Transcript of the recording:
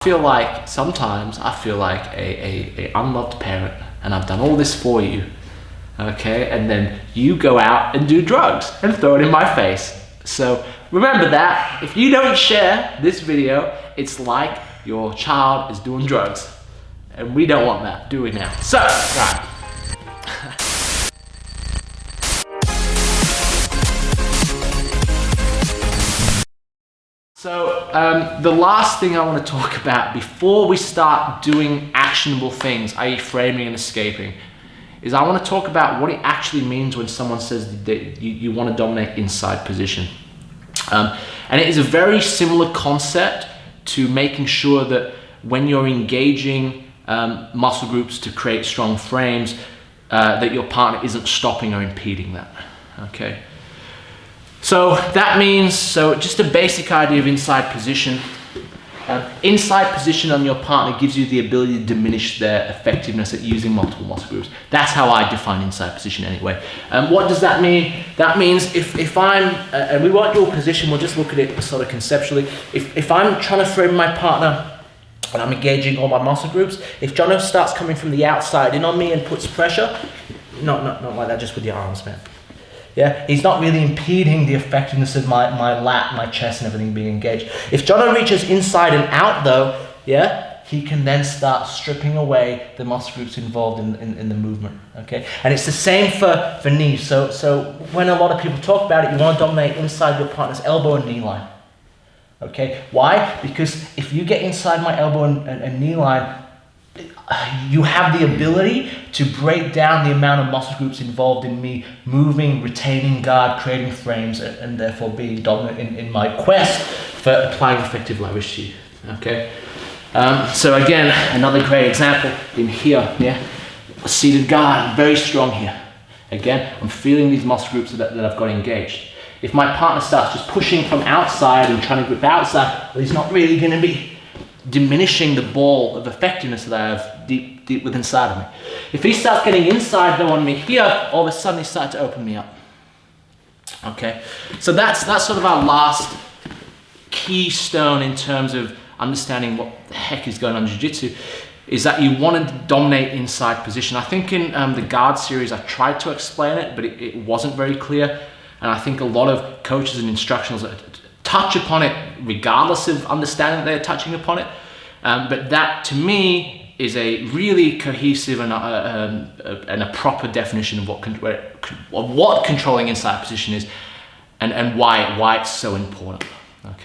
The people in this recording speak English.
Sometimes I feel like a unloved parent, and I've done all this for you, okay, and then you go out and do drugs and throw it in my face. So remember that if you don't share this video, it's like your child is doing drugs, and we don't want that, do we now? So, right. So the last thing I want to talk about before we start doing actionable things, i.e. framing and escaping, is I want to talk about what it actually means when someone says that you want to dominate inside position. And it is a very similar concept to making sure that when you're engaging muscle groups to create strong frames, that your partner isn't stopping or impeding that, okay? So that means, just a basic idea of inside position. Inside position on your partner gives you the ability to diminish their effectiveness at using multiple muscle groups. That's how I define inside position anyway. What does that mean? That means if I'm, and we won't do a position, we'll just look at it sort of conceptually. If I'm trying to frame my partner and I'm engaging all my muscle groups, if Jono starts coming from the outside in on me and puts pressure, not like that, just with your arms, man. Yeah, he's not really impeding the effectiveness of my lat, my chest, and everything being engaged. If Jono reaches inside and out though, yeah, he can then start stripping away the muscle groups involved in the movement, okay? And it's the same for knees. So when a lot of people talk about it, you want to dominate inside your partner's elbow and knee line, okay? Why? Because if you get inside my elbow and knee line, you have the ability to break down the amount of muscle groups involved in me moving, retaining guard, creating frames, and therefore being dominant in my quest for applying effective leverage to you, okay? So again, another great example in here, yeah? A seated guard, very strong here. Again, I'm feeling these muscle groups that I've got engaged. If my partner starts just pushing from outside and trying to grip outside, well, he's not really going to be diminishing the ball of effectiveness that I have deep within inside of me. If he starts getting inside though on me here, all of a sudden he starts to open me up. Okay, so that's sort of our last keystone in terms of understanding what the heck is going on in jiu-jitsu, is that you want to dominate inside position. I think in the guard series I tried to explain it, but it wasn't very clear, and I think a lot of coaches and instructionals touch upon it regardless of understanding that they're touching upon it, but that to me is a really cohesive and a proper definition of what controlling inside position is, and why it's so important.